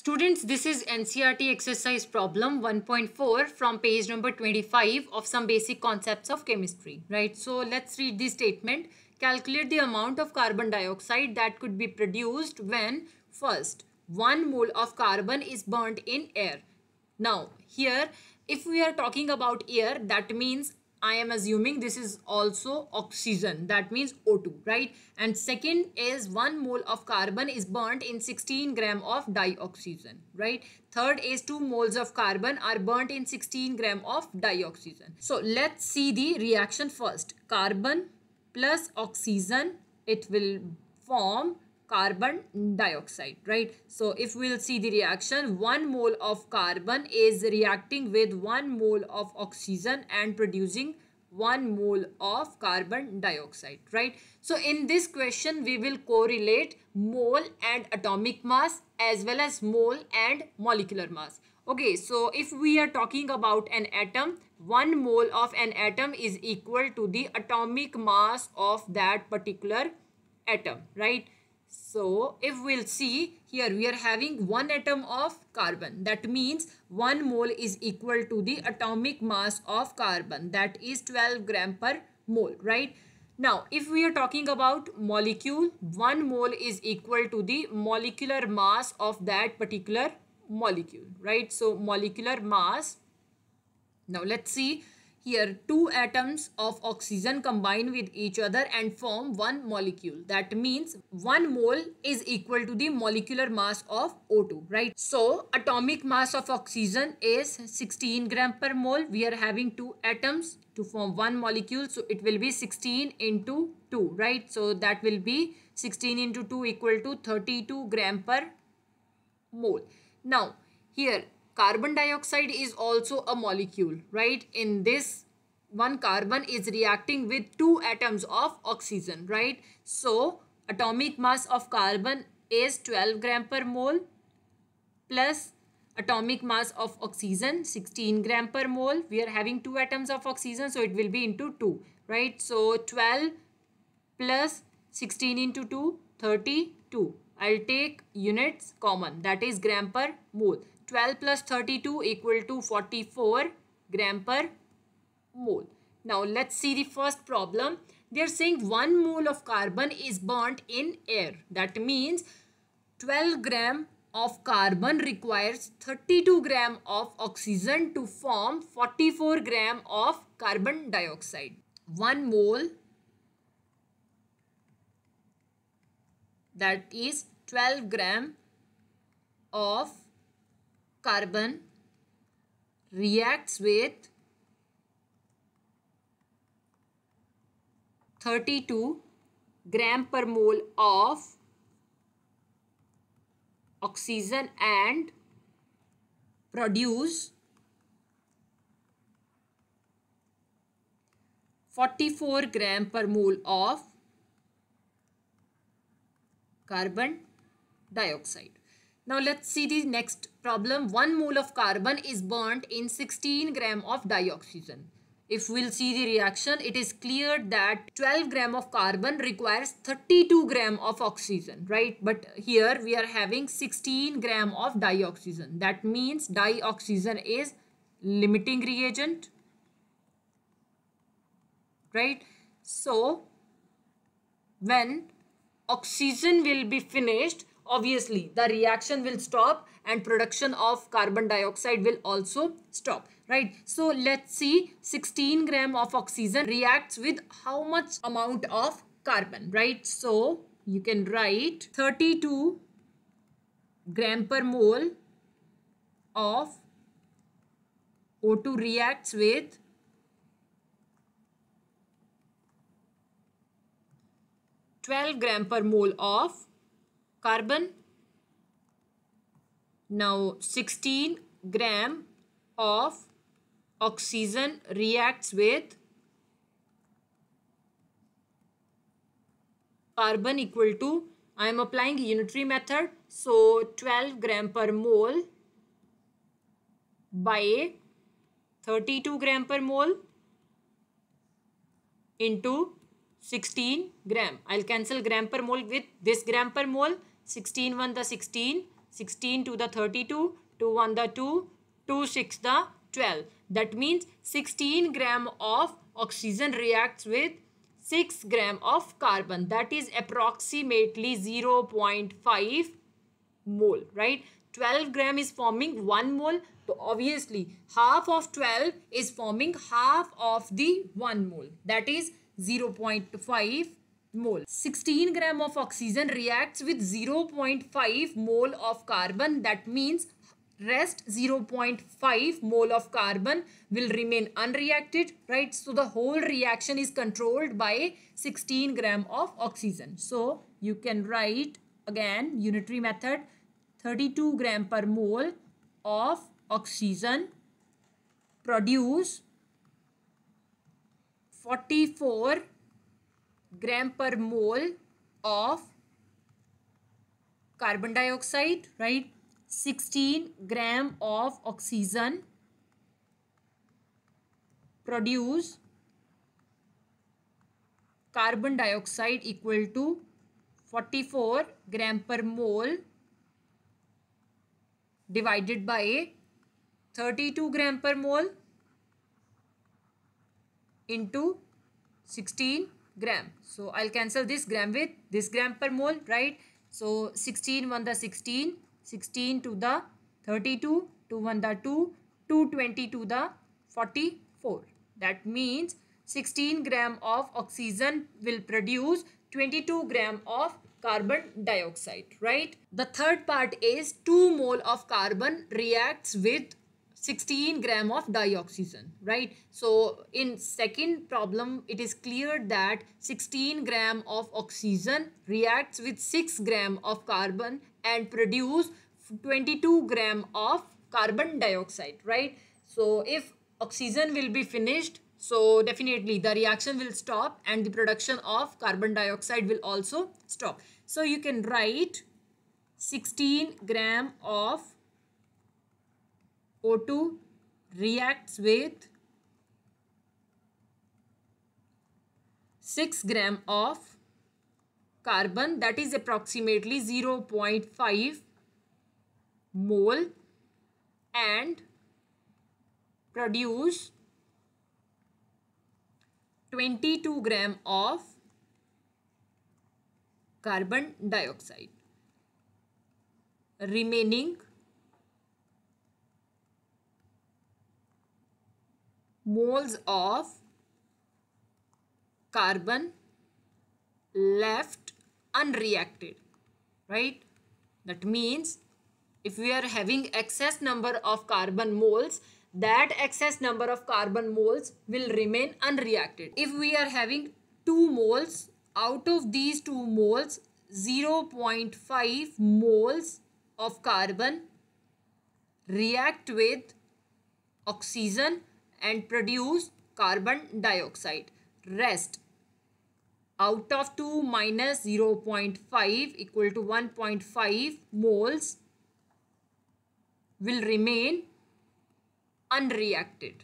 Students, this is NCERT exercise problem 1.4 from page number 25 of some basic concepts of chemistry, right? So let's read the statement. Calculate the amount of carbon dioxide that could be produced when first 1 mole of carbon is burnt in air. Now here, if we are talking about air, that means I am assuming this is also oxygen, that means O2, right? And second is 1 mole of carbon is burnt in 16 gram of dioxygen, right? Third is 2 moles of carbon are burnt in 16 gram of dioxygen. So let's see the reaction first. Carbon plus oxygen, it will form carbon dioxide, right? So if we'll see the reaction, 1 mole of carbon is reacting with 1 mole of oxygen and producing 1 mole of carbon dioxide, right? So in this question we will correlate mole and atomic mass as well as mole and molecular mass. Okay, so if we are talking about an atom, 1 mole of an atom is equal to the atomic mass of that particular atom, right? So if we'll see here, we are having 1 atom of carbon. That means 1 mole is equal to the atomic mass of carbon, that is 12 gram per mole, right? Now if we are talking about molecule, 1 mole is equal to the molecular mass of that particular molecule, right? So molecular mass. Now let's see here, 2 atoms of oxygen combine with each other and form 1 molecule. That means 1 mole is equal to the molecular mass of O2, right? So atomic mass of oxygen is 16 gram per mole. We are having 2 atoms to form 1 molecule. So it will be 16 into 2, right? So that will be 16 into 2 equal to 32 gram per mole. Now here, carbon dioxide is also a molecule, right? In this, 1 carbon is reacting with 2 atoms of oxygen, right? So atomic mass of carbon is 12 gram per mole plus atomic mass of oxygen 16 gram per mole. We are having 2 atoms of oxygen, so it will be into 2, right? So 12 plus 16 into 2, 32. I'll take units common, that is gram per mole. 12 plus 32 equal to 44 gram per mole. Now let's see the first problem. They are saying 1 mole of carbon is burnt in air. That means 12 gram of carbon requires 32 gram of oxygen to form 44 gram of carbon dioxide. 1 mole, that is 12 gram of carbon, reacts with 32 gram per mole of oxygen and produce 44 gram per mole of carbon dioxide. Now let's see the next problem. 1 mole of carbon is burnt in 16 gram of dioxygen. If we'll see the reaction, it is clear that 12 gram of carbon requires 32 gram of oxygen, right? But here we are having 16 gram of dioxygen. That means dioxygen is limiting reagent, right? So when oxygen will be finished, obviously the reaction will stop and production of carbon dioxide will also stop, right? So let's see, 16 gram of oxygen reacts with how much amount of carbon, right? So you can write 32 gram per mole of O2 reacts with 12 gram per mole of carbon. Now 16 gram of oxygen reacts with carbon equal to, I am applying unitary method, so 12 gram per mole by 32 gram per mole into 16 gram. I'll cancel gram per mole with this gram per mole. 16 1 the 16, 16 to the 32, 2 1 the 2, 2 6 the 12. That means 16 gram of oxygen reacts with 6 gram of carbon. That is approximately 0.5 mole, right? 12 gram is forming 1 mole. So obviously half of 12 is forming half of the 1 mole. That is 0.5 mole. 16 gram of oxygen reacts with 0.5 mole of carbon. That means rest 0.5 mole of carbon will remain unreacted, right? So the whole reaction is controlled by 16 gram of oxygen. So you can write again unitary method, 32 gram per mole of oxygen produce 44 gram per mole of carbon dioxide, right? 16 gram of oxygen produce carbon dioxide equal to 44 gram per mole divided by 32 gram per mole into 16 gram. So I'll cancel this gram with this gram per mole, right? So 16 1 the 16, 16 to the 32, 2 1 the 2, 220 to the 44. That means 16 gram of oxygen will produce 22 gram of carbon dioxide, right? The third part is 2 mole of carbon reacts with 16 gram of dioxygen, right? So in second problem, it is clear that 16 gram of oxygen reacts with 6 gram of carbon and produce 22 gram of carbon dioxide, right? So if oxygen will be finished, so definitely the reaction will stop and the production of carbon dioxide will also stop. So you can write 16 gram of O2 reacts with 6 gram of carbon, that is approximately 0.5 mole, and produce 22 gram of carbon dioxide. Remaining moles of carbon left unreacted, right? That means if we are having excess number of carbon moles, that excess number of carbon moles will remain unreacted. If we are having 2 moles, out of these 2 moles, 0.5 moles of carbon react with oxygen and produce carbon dioxide. Rest out of 2 minus 0.5 equal to 1.5 moles will remain unreacted.